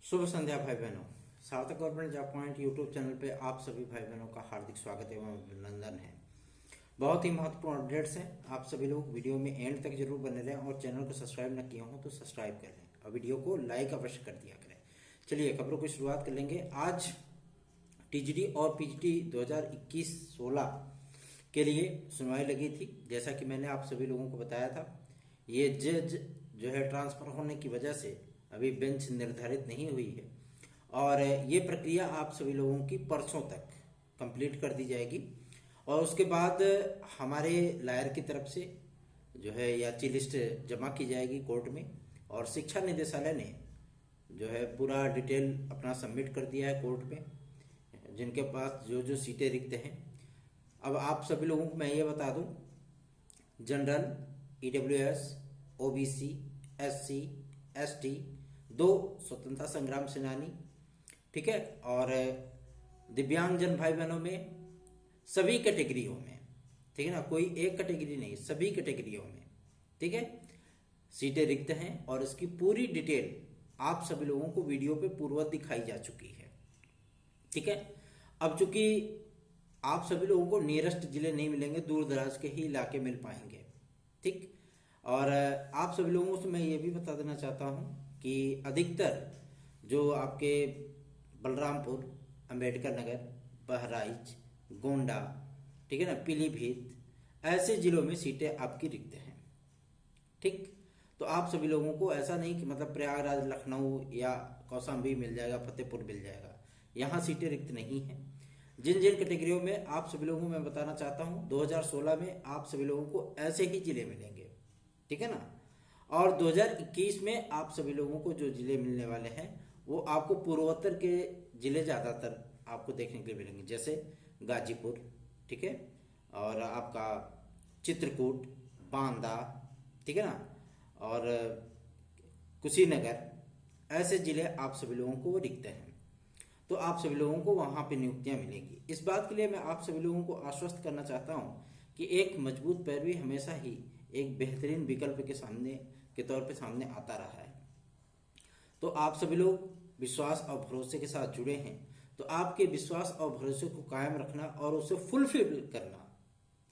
शुभ संध्या भाई बहनों। सार्थक government job point YouTube channel पे आप सभी भाई बहनों का हार्दिक स्वागत एवं अभिनंदन है। बहुत ही महत्वपूर्ण अपडेट्स हैं। आप सभी लोग वीडियो में एंड तक जरूर बने रहें और चैनल को सब्सक्राइब न किया हो तो सब्सक्राइब कर लें और वीडियो को लाइक अवश्य कर दिया करें। चलिए खबरों की शुरुआत कर लेंगे। आज टीजीडी और पीजीटी 2021-16 के लिए सुनवाई लगी थी। जैसा कि मैंने आप सभी लोगों को बताया था, ये जज जो है ट्रांसफर होने की वजह से अभी बेंच निर्धारित नहीं हुई है और ये प्रक्रिया आप सभी लोगों की परसों तक कंप्लीट कर दी जाएगी और उसके बाद हमारे लायर की तरफ से जो है याची लिस्ट जमा की जाएगी कोर्ट में और शिक्षा निदेशालय ने जो है पूरा डिटेल अपना सबमिट कर दिया है कोर्ट में, जिनके पास जो जो सीटें रिक्त हैं। अब आप सभी लोगों को मैं ये बता दूं, general, EWS, OBC, SC, ST, 2 स्वतंत्रता संग्राम सेनानी, ठीक है, और दिव्यांगजन भाई बहनों में सभी कैटेगरियों में, ठीक है ना, कोई एक कैटेगरी नहीं, सभी कैटेगरियों में, ठीक है, सीटें रिक्त हैं और इसकी पूरी डिटेल आप सभी लोगों को वीडियो पे पूर्ववत दिखाई जा चुकी है, ठीक है। अब चूंकि आप सभी लोगों को नियरेस्ट जिले नहीं मिलेंगे, दूर दराज के ही इलाके मिल पाएंगे, ठीक। और आप सभी लोगों से मैं ये भी बता देना चाहता हूँ कि अधिकतर जो आपके बलरामपुर, अंबेडकर नगर, बहराइच, गोंडा, ठीक है ना, पीलीभीत, ऐसे जिलों में सीटें आपकी रिक्त हैं, ठीक। तो आप सभी लोगों को ऐसा नहीं कि मतलब प्रयागराज, लखनऊ या कौशाम्बी मिल जाएगा, फतेहपुर मिल जाएगा, यहाँ सीटें रिक्त नहीं हैं। जिन जिन कैटेगरियों में आप सभी लोगों को मैं बताना चाहता हूँ, 2016 में आप सभी लोगों को ऐसे ही जिले मिलेंगे, ठीक है ना। और 2021 में आप सभी लोगों को जो जिले मिलने वाले हैं वो आपको पूर्वोत्तर के जिले ज़्यादातर आपको देखने के लिए मिलेंगे, जैसे गाजीपुर, ठीक है, और आपका चित्रकूट, बांदा, ठीक है ना, और कुशीनगर, ऐसे जिले आप सभी लोगों को रिक्त हैं। तो आप सभी लोगों को वहां पे नियुक्तियां मिलेंगी। इस बात के लिए मैं आप सभी लोगों को आश्वस्त करना चाहता हूं कि एक मजबूत पैरवी हमेशा ही एक बेहतरीन विकल्प के तौर पे सामने आता रहा है। तो आप सभी लोग विश्वास और भरोसे के साथ जुड़े हैं, तो आपके विश्वास और भरोसे को कायम रखना और उसे फुलफिल करना,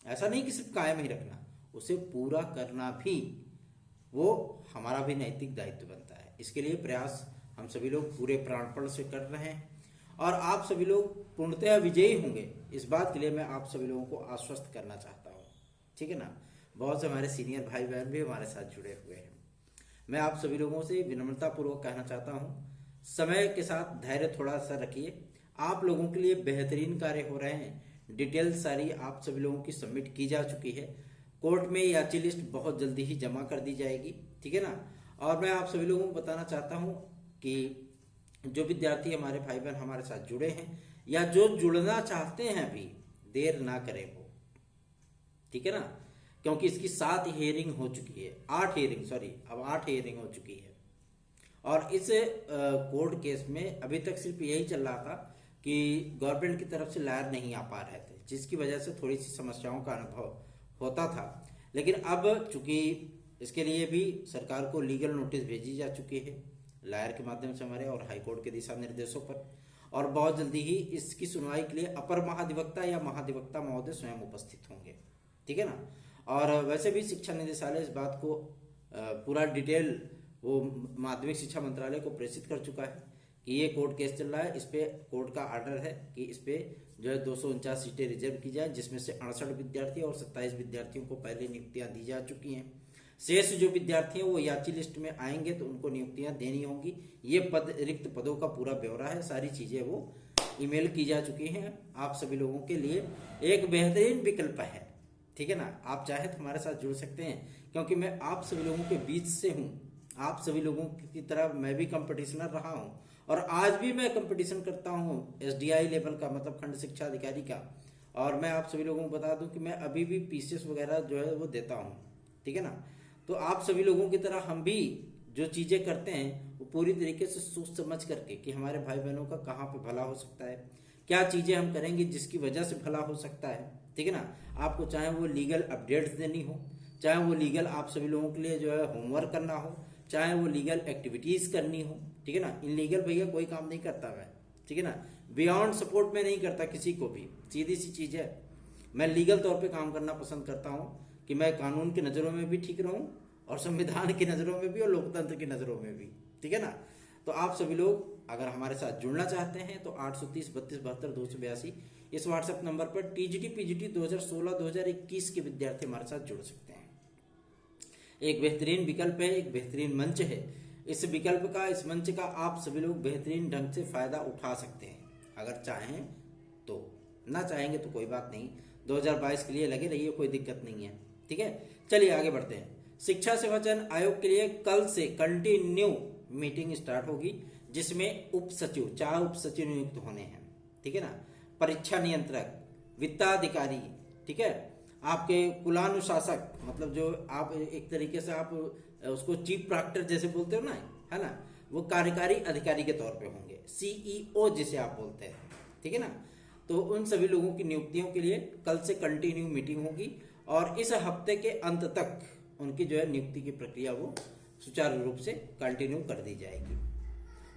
ऐसा नहीं कि सिर्फ कायम ही रखना, उसे पूरा करना भी वो हमारा भी नैतिक दायित्व बनता है। इसके लिए प्रयास हम सभी लोग पूरे प्राणपण से कर रहे हैं और आप सभी लोग पूर्णतः विजयी होंगे, इस बात के लिए मैं आप सभी लोगों को आश्वस्त करना चाहता हूँ, ठीक है ना। बहुत से हमारे सीनियर भाई बहन भी हमारे साथ जुड़े हुए हैं। मैं आप सभी लोगों से विनम्रता पूर्वक कहना चाहता हूँ, समय के साथ धैर्य थोड़ा सा रखिए। आप लोगों के लिए बेहतरीन कार्य हो रहे हैं। डिटेल सारी आप सभी लोगों की सबमिट की जा चुकी है। कोर्ट में याची लिस्ट बहुत जल्दी ही जमा कर दी जाएगी, ठीक है ना। और मैं आप सभी लोगों को बताना चाहता हूँ कि जो विद्यार्थी हमारे भाई बहन हमारे साथ जुड़े हैं या जो जुड़ना चाहते हैं, अभी देर ना करें वो, ठीक है ना, क्योंकि इसकी 7 हियरिंग हो चुकी है, 8 हियरिंग, सॉरी, अब 8 हियरिंग हो चुकी है। और इस कोर्ट केस में अभी तक सिर्फ यही चल रहा था कि गवर्नमेंट की तरफ से लायर नहीं आ पा रहे थे, जिसकी वजह से थोड़ी सी समस्याओं का अनुभव होता था। लेकिन अब चूंकि इसके लिए भी सरकार को लीगल नोटिस भेजी जा चुकी है लायर के माध्यम से हमारे और हाईकोर्ट के दिशा निर्देशों पर, और बहुत जल्दी ही इसकी सुनवाई के लिए अपर महाधिवक्ता या महाधिवक्ता महोदय स्वयं उपस्थित होंगे, ठीक है ना। और वैसे भी शिक्षा निदेशालय इस बात को पूरा डिटेल वो माध्यमिक शिक्षा मंत्रालय को प्रेषित कर चुका है कि ये कोर्ट केस चल रहा है, इस पे कोर्ट का आर्डर है कि इस पे जो है 249 सीटें रिजर्व की जाए, जिसमें से 68 विद्यार्थी और 27 विद्यार्थियों को पहले नियुक्तियां दी जा चुकी हैं। शेष जो विद्यार्थी हैं वो याची लिस्ट में आएंगे तो उनको नियुक्तियां देनी होंगी। ये रिक्त पदों का पूरा ब्यौरा है, सारी चीजें वो ईमेल की जा चुकी हैं। आप सभी लोगों के लिए एक बेहतरीन विकल्प है, ठीक है ना। आप चाहे तो हमारे साथ जुड़ सकते हैं, क्योंकि मैं आप सभी लोगों के बीच से हूँ। आप सभी लोगों की तरह मैं भी कंपटीशनर रहा हूँ और आज भी मैं कंपटीशन करता हूँ एसडीआई लेवल का, मतलब खंड शिक्षा अधिकारी का। और मैं आप सभी लोगों को बता दूं कि मैं अभी भी पीसीएस वगैरह जो है वो देता हूँ, ठीक है ना। तो आप सभी लोगों की तरह हम भी जो चीजें करते हैं वो पूरी तरीके से सोच समझ करके कि हमारे भाई बहनों का कहाँ पे भला हो सकता है, क्या चीजें हम करेंगे जिसकी वजह से भला हो सकता है, ठीक है ना। आपको चाहे वो लीगल अपडेट्स देनी हो, चाहे वो लीगल आप सभी लोगों के लिए जो है होमवर्क करना हो, चाहे वो लीगल एक्टिविटीज करनी हो, ठीक है ना। इनलीगल भैया कोई काम नहीं करता मैं, ठीक है ना। बियॉन्ड सपोर्ट में नहीं करता किसी को भी, सीधी सी चीज है। मैं लीगल तौर पे काम करना पसंद करता हूँ कि मैं कानून की नज़रों में भी ठीक रहूं और संविधान की नज़रों में भी और लोकतंत्र की नज़रों में भी, ठीक है ना। तो आप सभी लोग अगर हमारे साथ जुड़ना चाहते हैं तो 830-3272-282 इस व्हाट्सएप नंबर पर टीजीटी पीजीटी 2016-2021 के विद्यार्थी हमारे साथ जुड़ सकते हैं। एक बेहतरीन विकल्प है, एक बेहतरीन मंच है। इस विकल्प का, इस मंच का आप सभी लोग बेहतरीन ढंग से फायदा उठा सकते हैं अगर चाहें तो, ना चाहेंगे तो कोई बात नहीं। 2022 के लिए लगे रहिए, कोई दिक्कत नहीं है, ठीक है। चलिए आगे बढ़ते हैं। शिक्षा सेवा चयन आयोग के लिए कल से कंटिन्यू मीटिंग स्टार्ट होगी, जिसमें उप सचिव, 4 उप सचिव नियुक्त होने हैं, ठीक है ना। परीक्षा नियंत्रक, वित्ताधिकारी, ठीक है, आपके कुलानुशासक, मतलब जो आप एक तरीके से आप उसको चीफ प्रॉक्टर जैसे बोलते हो ना, है ना, वो कार्यकारी अधिकारी के तौर पे होंगे, सीईओ जिसे आप बोलते हैं, ठीक है ना। तो उन सभी लोगों की नियुक्तियों के लिए कल से कंटिन्यू मीटिंग होगी और इस हफ्ते के अंत तक उनकी जो है नियुक्ति की प्रक्रिया वो सुचारू रूप से कंटिन्यू कर दी जाएगी।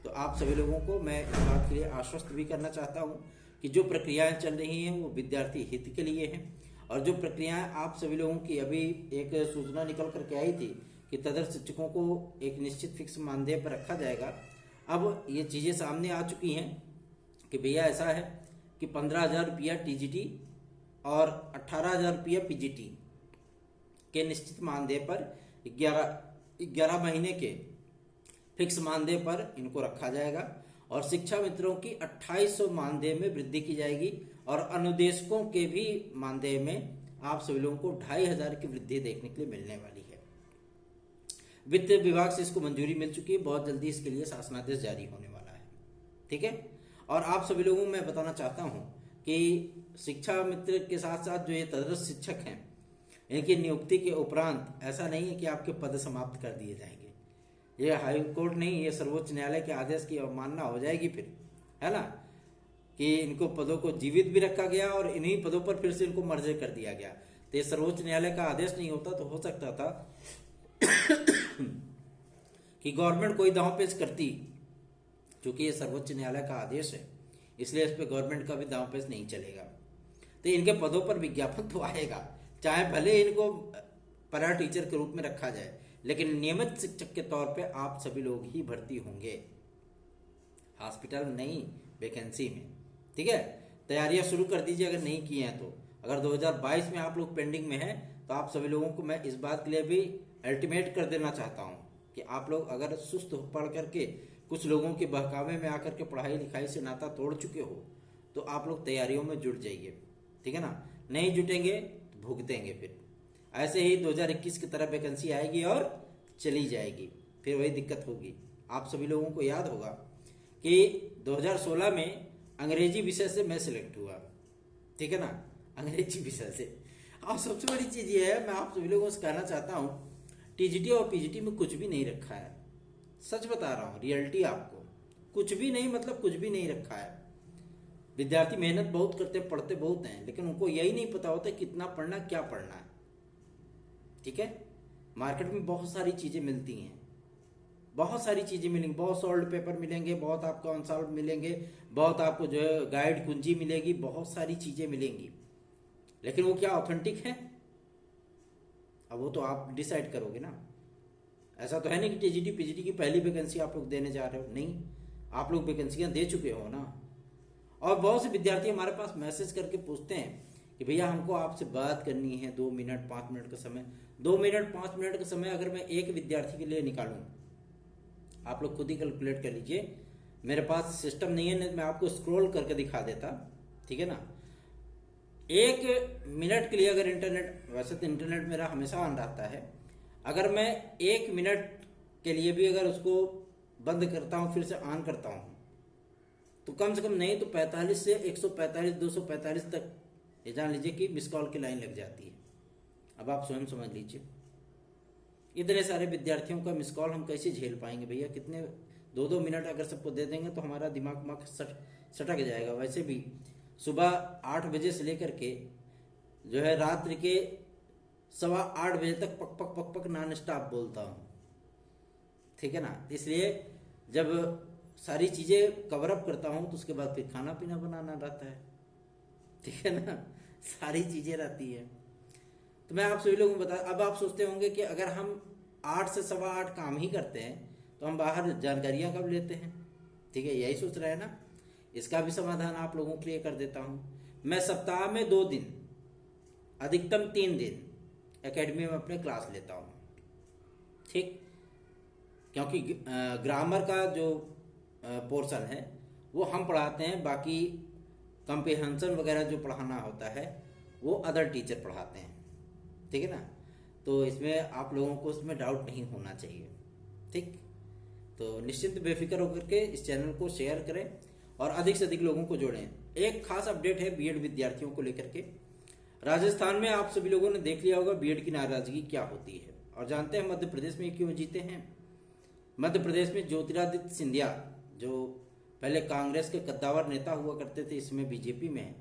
तो आप सभी लोगों को मैं इस बात के लिए आश्वस्त भी करना चाहता हूँ कि जो प्रक्रियाएं चल रही हैं वो विद्यार्थी हित के लिए हैं, और जो प्रक्रियाएं आप सभी लोगों की, अभी एक सूचना निकल करके आई थी कि तदर्थ शिक्षकों को एक निश्चित फिक्स मानदेय पर रखा जाएगा। अब ये चीज़ें सामने आ चुकी हैं कि भैया ऐसा है कि 15,000 रुपया टीजीटी और 18,000 रुपया पीजीटी के निश्चित मानदेय पर 11 महीने के फिक्स मानदेय पर इनको रखा जाएगा, और शिक्षा मित्रों की 2800 मानदेय में वृद्धि की जाएगी, और अनुदेशकों के भी मानदेय में आप सभी लोगों को 2,500 की वृद्धि देखने के लिए मिलने वाली है। वित्त विभाग से इसको मंजूरी मिल चुकी है, बहुत जल्दी इसके लिए शासनादेश जारी होने वाला है, ठीक है। और आप सभी लोगों को मैं बताना चाहता हूं कि शिक्षा मित्र के साथ साथ जो ये तदर्थ शिक्षक हैं, इनकी नियुक्ति के उपरांत ऐसा नहीं है कि आपके पद समाप्त कर दिए जाएंगे। ये हाई कोर्ट नहीं, ये सर्वोच्च न्यायालय के आदेश की अवमानना हो जाएगी फिर, है ना, कि इनको पदों को जीवित भी रखा गया और इन्हीं पदों पर फिर से इनको मर्ज कर दिया गया। तो ये सर्वोच्च न्यायालय का आदेश नहीं होता तो हो सकता था कि गवर्नमेंट कोई दांव पेच करती, क्योंकि ये सर्वोच्च न्यायालय का आदेश है इसलिए इस पर गवर्नमेंट का भी दांव पेच नहीं चलेगा। तो इनके पदों पर विज्ञापन तो आएगा, चाहे भले इनको पैरा टीचर के रूप में रखा जाए, लेकिन नियमित शिक्षक के तौर पे आप सभी लोग ही भर्ती होंगे, हॉस्पिटल नहीं, वैकेंसी में, ठीक है। तैयारियां शुरू कर दीजिए अगर नहीं की हैं तो। अगर 2022 में आप लोग पेंडिंग में हैं तो आप सभी लोगों को मैं इस बात के लिए भी अल्टीमेट कर देना चाहता हूं कि आप लोग अगर सुस्त पढ़ करके कुछ लोगों के बहकावे में आकर के पढ़ाई लिखाई से नाता तोड़ चुके हो तो आप लोग तैयारियों में जुट जाइए, ठीक है ना। नहीं जुटेंगे तो भुगतेंगे फिर। ऐसे ही 2021 की तरह वैकेंसी आएगी और चली जाएगी, फिर वही दिक्कत होगी। आप सभी लोगों को याद होगा कि 2016 में अंग्रेजी विषय से मैं सिलेक्ट हुआ, ठीक है ना, अंग्रेजी विषय से। और सबसे बड़ी चीज ये है, मैं आप सभी लोगों से कहना चाहता हूँ, टीजीटी और पीजीटी में कुछ भी नहीं रखा है, सच बता रहा हूँ, रियलिटी आपको, कुछ भी नहीं, मतलब कुछ भी नहीं रखा है। विद्यार्थी मेहनत बहुत करते, पढ़ते बहुत हैं, लेकिन उनको यही नहीं पता होता कितना पढ़ना, क्या पढ़ना है, ठीक है। मार्केट में बहुत सारी चीजें मिलती हैं, बहुत सारी चीजें मिलेंगी, बहुत सॉल्ड पेपर मिलेंगे, बहुत आपको अनसॉल्व मिलेंगे, बहुत आपको जो है गाइड कुंजी मिलेगी, बहुत सारी चीजें मिलेंगी, लेकिन वो क्या ऑथेंटिक है, अब वो तो आप डिसाइड करोगे ना। ऐसा तो है नहीं कि टीजीटी पीजीटी की पहली वैकेंसी आप लोग देने जा रहे हो, नहीं, आप लोग वैकेंसियां दे चुके हो ना। और बहुत से विद्यार्थी हमारे पास मैसेज करके पूछते हैं कि भैया हमको आपसे बात करनी है, 2 मिनट 5 मिनट का समय। 2 मिनट 5 मिनट का समय अगर मैं एक विद्यार्थी के लिए निकालूं, आप लोग खुद ही कैलकुलेट कर लीजिए, मेरे पास सिस्टम नहीं है, मैं आपको स्क्रॉल करके दिखा देता, ठीक है ना। 1 मिनट के लिए अगर इंटरनेट, वैसे तो इंटरनेट मेरा हमेशा ऑन रहता है, अगर मैं 1 मिनट के लिए भी अगर उसको बंद करता हूं फिर से ऑन करता हूं तो कम से कम नहीं तो 45 से 145 245 तक ये जान लीजिए कि मिस कॉल की लाइन लग जाती है। अब आप स्वयं समझ लीजिए, इतने सारे विद्यार्थियों का मिस कॉल हम कैसे झेल पाएंगे भैया। कितने 2-2 मिनट अगर सबको दे देंगे तो हमारा दिमाग सटक जाएगा। वैसे भी सुबह 8 बजे से लेकर के जो है रात्रि के 7:15 बजे तक पक पक पक पक नॉन स्टॉप बोलता हूँ, ठीक है ना। इसलिए जब सारी चीजें कवर अप करता हूं तो उसके बाद फिर खाना पीना बनाना रहता है, ठीक है ना, सारी चीजें रहती है। तो मैं आप सभी लोगों को बता, अब आप सोचते होंगे कि अगर हम 8 से 8:15 काम ही करते हैं तो हम बाहर जानकारियां कब लेते हैं, ठीक है, यही सोच रहे हैं ना। इसका भी समाधान आप लोगों के लिए कर देता हूं। मैं सप्ताह में 2 दिन, अधिकतम 3 दिन एकेडमी में अपने क्लास लेता हूं, ठीक। क्योंकि ग्रामर का जो पोर्शन है वो हम पढ़ाते हैं, बाकी कंप्रिहेंशन वगैरह जो पढ़ाना होता है वो अदर टीचर पढ़ाते हैं, ठीक है ना। तो इसमें आप लोगों को इसमें डाउट नहीं होना चाहिए, ठीक। तो निश्चिंत बेफिक्र होकर के इस चैनल को शेयर करें और अधिक से अधिक लोगों को जोड़ें। एक खास अपडेट है बीएड विद्यार्थियों को लेकर के। राजस्थान में आप सभी लोगों ने देख लिया होगा बीएड की नाराजगी क्या होती है, और जानते हैं मध्य प्रदेश में क्यों जीते हैं। मध्य प्रदेश में ज्योतिरादित्य सिंधिया, जो पहले कांग्रेस के कद्दावर नेता हुआ करते थे, इसमें बीजेपी में,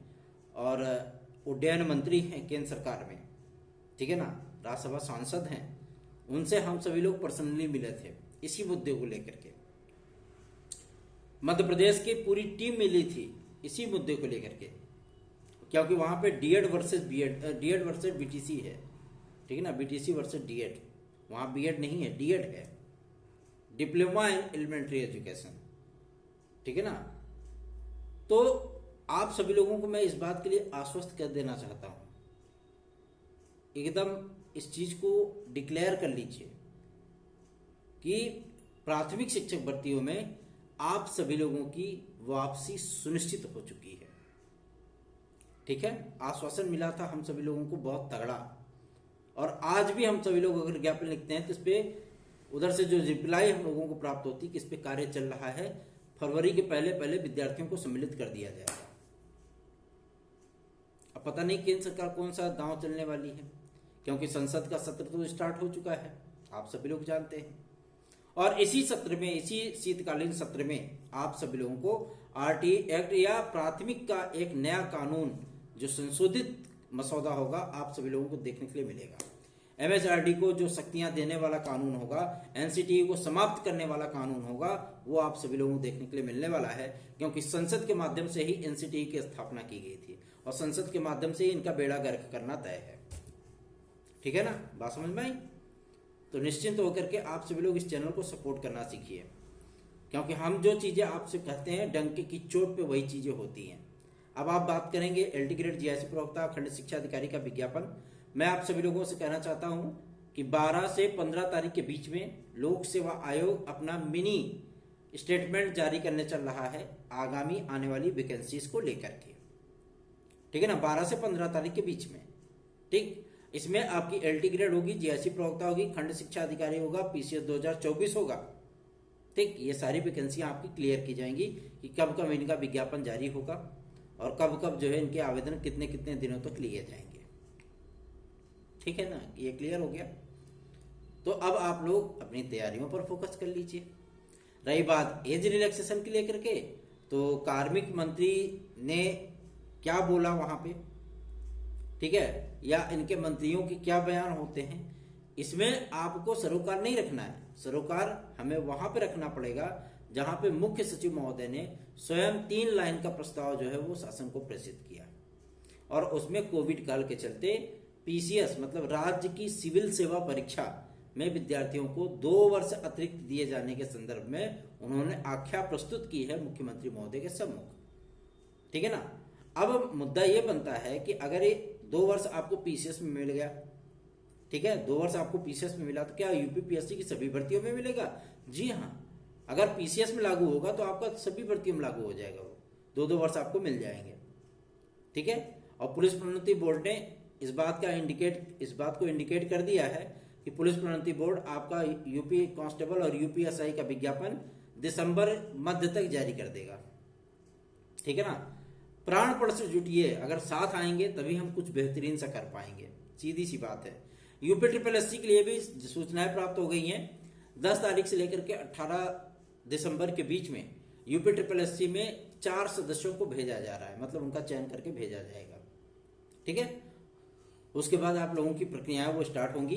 और उड्डयन मंत्री हैं केंद्र सरकार में, ठीक है ना, राज्यसभा सांसद हैं। उनसे हम सभी लोग पर्सनली मिले थे इसी मुद्दे को लेकर के। मध्य प्रदेश की पूरी टीम मिली थी इसी मुद्दे को लेकर के, क्योंकि वहां पे डीएड वर्सेस बीटीसी है, ठीक है ना, बीटीसी वर्सेस डीएड। वहां बीएड नहीं है, डीएड है, डिप्लोमा इन एलिमेंट्री एजुकेशन, ठीक है ना। तो आप सभी लोगों को मैं इस बात के लिए आश्वस्त कर देना चाहता हूं, एकदम इस चीज को डिक्लेयर कर लीजिए कि प्राथमिक शिक्षक भर्तियों में आप सभी लोगों की वापसी सुनिश्चित हो चुकी है, ठीक है। आश्वासन मिला था हम सभी लोगों को बहुत तगड़ा, और आज भी हम सभी लोग अगर ज्ञापन लिखते हैं तो इस पे उधर से जो रिप्लाई हम लोगों को प्राप्त होती है कि इस पे कार्य चल रहा है, फरवरी के पहले विद्यार्थियों को सम्मिलित कर दिया जाएगा। अब पता नहीं केंद्र सरकार कौन सा दांव चलने वाली है, क्योंकि संसद का सत्र तो स्टार्ट हो चुका है, आप सभी लोग जानते हैं। और इसी सत्र में, इसी शीतकालीन सत्र में आप सभी लोगों को आरटी एक्ट या प्राथमिक का एक नया कानून जो संशोधित मसौदा होगा आप सभी लोगों को देखने के लिए मिलेगा। एमएचआरडी को जो शक्तियां देने वाला कानून होगा, एनसीटी को समाप्त करने वाला कानून होगा, वो आप सभी लोगों को देखने के लिए मिलने वाला है, क्योंकि संसद के माध्यम से ही एनसीटी की स्थापना की गई थी और संसद के माध्यम से ही इनका बेड़ा गर्क करना तय है, ठीक है ना, बात समझ में आई। तो निश्चिंत होकर के आप सभी लोग इस चैनल को सपोर्ट करना सीखिए, क्योंकि हम जो चीजें आपसे कहते हैं डंके की चोट पे वही चीजें होती हैं। अब आप बात करेंगे एलटी ग्रेड जीआईसी प्रवक्ता खंड शिक्षा अधिकारी का विज्ञापन। मैं आप सभी लोगों से कहना चाहता हूं कि 12 से 15 तारीख के बीच में लोक सेवा आयोग अपना मिनी स्टेटमेंट जारी करने चल रहा है आगामी आने वाली वैकेंसीज को लेकर के, ठीक है ना, 12 से 15 तारीख के बीच में, ठीक। इसमें आपकी एलटी ग्रेड होगी, जीआईसी प्रवक्ता होगी, खंड शिक्षा अधिकारी होगा, पीसीएस 2024 होगा, ठीक। ये सारी वैकेंसियां आपकी क्लियर की जाएंगी कि कब कब इनका विज्ञापन जारी होगा और कब कब जो है इनके आवेदन कितने कितने दिनों तक लिए जाएंगे, ठीक है ना, ये क्लियर हो गया। तो अब आप लोग अपनी तैयारियों पर फोकस कर लीजिए। रही बात एज रिलैक्सेशन की लेकर के, तो कार्मिक मंत्री ने क्या बोला वहां पे, ठीक है, या इनके मंत्रियों के क्या बयान होते हैं, इसमें आपको सरोकार नहीं रखना है। सरोकार हमें वहां पे रखना पड़ेगा जहां पे मुख्य सचिव महोदय ने स्वयं 3 लाइन का प्रस्ताव जो है वो शासन को प्रेषित किया, और उसमें कोविड काल के चलते पीसीएस मतलब राज्य की सिविल सेवा परीक्षा में विद्यार्थियों को 2 वर्ष अतिरिक्त दिए जाने के संदर्भ में उन्होंने आख्या प्रस्तुत की है मुख्यमंत्री महोदय के सम्मुख, ठीक है ना। अब मुद्दा यह बनता है कि अगर ये 2 वर्ष आपको पीसीएस में मिल गया, ठीक है, 2 वर्ष आपको पीसीएस में मिला, तो क्या यूपीपीएससी की सभी भर्तियों में मिलेगा? जी हाँ, अगर पीसीएस में लागू होगा तो आपका सभी भर्तियों में लागू हो जाएगा, वो 2-2 वर्ष आपको मिल जाएंगे, ठीक है। और पुलिस प्रोन्नति बोर्ड ने इस बात को इंडिकेट कर दिया है कि पुलिस प्रोन्नति बोर्ड आपका यूपी कांस्टेबल और यूपीएसआई का विज्ञापन दिसंबर मध्य तक जारी कर देगा, ठीक है ना। प्राणपण से जुटिए, अगर साथ आएंगे तभी हम कुछ बेहतरीन सा कर पाएंगे, सीधी सी बात है। यूपी ट्रिपल एससी के लिए भी सूचनाएं प्राप्त हो गई हैं। 10 तारीख से लेकर के 18 दिसंबर के बीच में यूपी ट्रिपल एससी में 4 सदस्यों को भेजा जा रहा है, मतलब उनका चयन करके भेजा जाएगा, ठीक है। उसके बाद आप लोगों की प्रक्रियाएं वो स्टार्ट होंगी।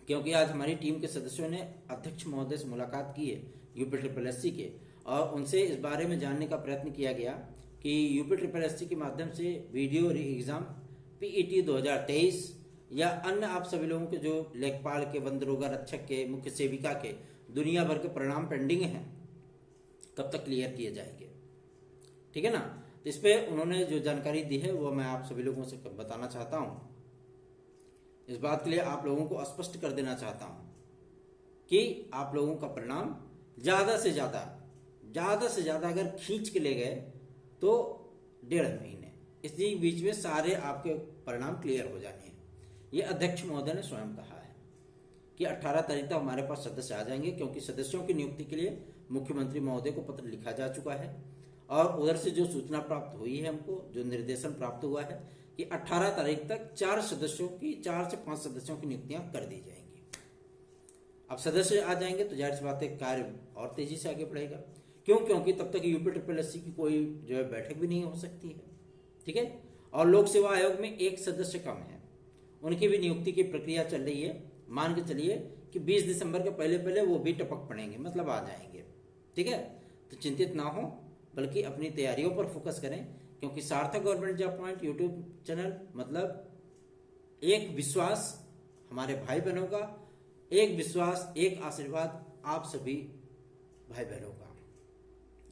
क्योंकि आज हमारी टीम के सदस्यों ने अध्यक्ष महोदय से मुलाकात की है UPSSC के, और उनसे इस बारे में जानने का प्रयत्न किया गया कि UPSSC के माध्यम से वीडियो एग्जाम PET 2023 या अन्य आप सभी लोगों के जो लेखपाल के, वन दरोगा रक्षक के, मुख्य सेविका के दुनिया भर के परिणाम पेंडिंग हैं, कब तक क्लियर किए जाएंगे। ठीक है ना। तो इस पे उन्होंने जो जानकारी दी है वो मैं आप सभी लोगों से बताना चाहता हूं। इस बात के लिए आप लोगों को स्पष्ट कर देना चाहता हूं कि आप लोगों का परिणाम ज्यादा से ज्यादा अगर खींच के ले गए तो 1.5 महीने, इसी बीच में सारे आपके परिणाम क्लियर हो जाने हैं। ये अध्यक्ष महोदय ने स्वयं कहा है कि 18 तारीख तक हमारे पास सदस्य आ जाएंगे, क्योंकि सदस्यों की नियुक्ति के लिए मुख्यमंत्री महोदय को पत्र लिखा जा चुका है और उधर से जो सूचना प्राप्त हुई है, हमको जो निर्देशन प्राप्त हुआ है कि 18 तारीख तक 4 से 5 सदस्यों की नियुक्तियां कर दी जाएंगी। अब सदस्य आ जाएंगे तो जाहिर सी बात है कार्य और तेजी से आगे बढ़ेगा। क्योंकि तब तक UPSSC की कोई जो है बैठक भी नहीं हो सकती है। ठीक है। और लोक सेवा आयोग में 1 सदस्य कम है, उनकी भी नियुक्ति की प्रक्रिया चल रही है। मान के चलिए कि 20 दिसंबर के पहले वो भी टपक पड़ेंगे, मतलब आ जाएंगे। ठीक है। तो चिंतित ना हो, बल्कि अपनी तैयारियों पर फोकस करें, क्योंकि सार्थक government job point YouTube channel मतलब एक विश्वास हमारे भाई बहनों का, एक विश्वास, एक आशीर्वाद आप सभी भाई बहनों का।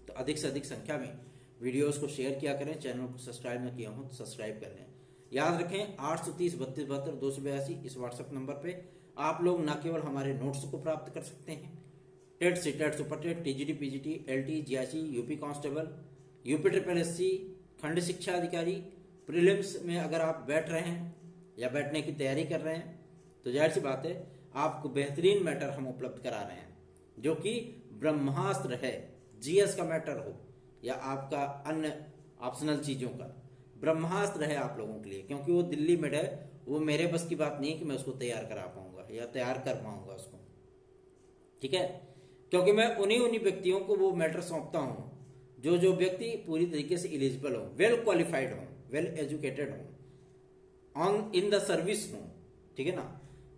तो अधिक से अधिक संख्या में वीडियोस को शेयर किया करें। चैनल को सब्सक्राइब न किया हो तो सब्सक्राइब कर लें। याद रखें 830 32 72 282 इस व्हाट्सएप नंबर पे आप लोग न केवल हमारे नोट्स को प्राप्त कर सकते हैं, TET, CTET, super TET, TGT, PGT, LT, GIC, UP constable, UPSSC, खंड शिक्षा अधिकारी, प्रीलिम्स में अगर आप बैठ रहे हैं या बैठने की तैयारी कर रहे हैं तो जाहिर सी बात है आपको बेहतरीन मैटर हम उपलब्ध करा रहे हैं, जो कि ब्रह्मास्त्र है। GS का मैटर हो या आपका अन्य ऑप्शनल चीजों का, ब्रह्मास्त्र है आप लोगों के लिए, क्योंकि वो दिल्ली में है। वो मेरे बस की बात नहीं है कि मैं उसको तैयार करा पाऊंगा या तैयार कर पाऊंगा उसको। ठीक है। क्योंकि मैं उन्हीं व्यक्तियों को वो मैटर सौंपता हूं जो व्यक्ति पूरी तरीके से एलिजिबल हो, वेल क्वालिफाइड हो, वेल एजुकेटेड हो, ऑन इन द सर्विस हो। ठीक है ना।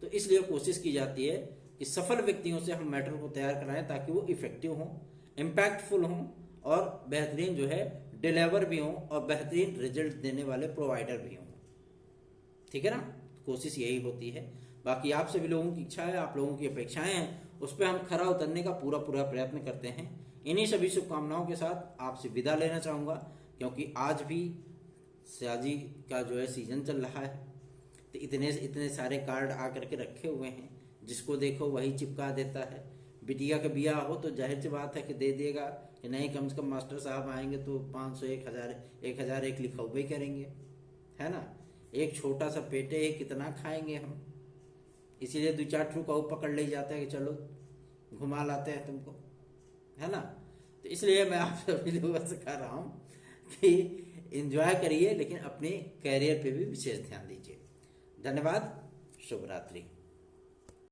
तो इसलिए कोशिश की जाती है कि सफल व्यक्तियों से हम मैटर को तैयार कराएं, ताकि वो इफेक्टिव हो, इम्पैक्टफुल हो और बेहतरीन जो है डिलीवर भी हो और बेहतरीन रिजल्ट देने वाले प्रोवाइडर भी हों। ठीक है ना। कोशिश यही होती है। बाकी आप सभी लोगों की इच्छा है, आप लोगों की अपेक्षाएं हैं, उस पर हम खरा उतरने का पूरा प्रयत्न करते हैं। इन्हीं सभी शुभकामनाओं के साथ आपसे विदा लेना चाहूंगा, क्योंकि आज भी शादी का जो है सीजन चल रहा है। तो इतने सारे कार्ड आकर के रखे हुए हैं, जिसको देखो वही चिपका देता है। बिटिया का बिया हो तो जाहिर सी बात है कि दे देगा कि नहीं, कम से कम मास्टर साहब आएंगे तो 500 1000 एक लिखवाई करेंगे, है ना। एक छोटा सा पेटे है, कितना खाएंगे हम। इसीलिए 2-4 ठू का पकड़ ले जाता है कि चलो घुमा लाते हैं तुमको, है ना। तो इसलिए मैं आप सभी लोगों से कह रहा हूं कि एंजॉय करिए, लेकिन अपने कैरियर पे भी विशेष ध्यान दीजिए। धन्यवाद। शुभ रात्रि।